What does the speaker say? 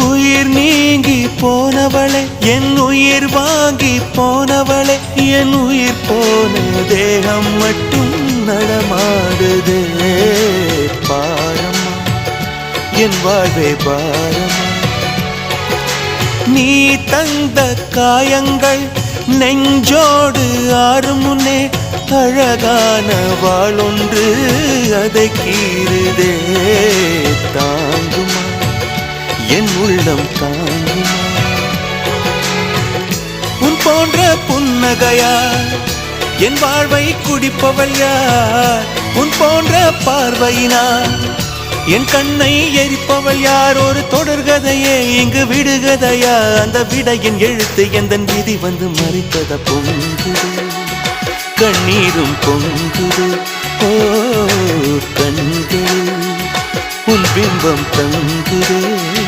உயிர் நீங்கி போனவளே, என் உயிர் வாங்கி போனவளே, என் உயிர் போன தேகம் மட்டும் நடமாடுதே. பாரம்மா என் வாழ்வே பாரம்மா, நீ தந்த காயங்கள் நெஞ்சோடு ஆறும் முன்னே அழகான வாளொன்று அதை கீறுதே. தாங்குமா என் உள்ளம் தாங்குமா, உன் போன்ற புன்னகையார் என் வாழ்வை குடிப்பவள் யார்? உன் போன்ற பார்வையினார் என் கண்ணை எரிப்பவள் யார்? ஒரு தொடர்கதையே இங்கு விடுகதையா? அந்த விடையின் எழுத்து எந்தன் விதி வந்து மறித்தத பொங்குது, கண்ணீரும் பொங்குது. ஓ கண்கள் உன் பிம்பம் தங்குதே.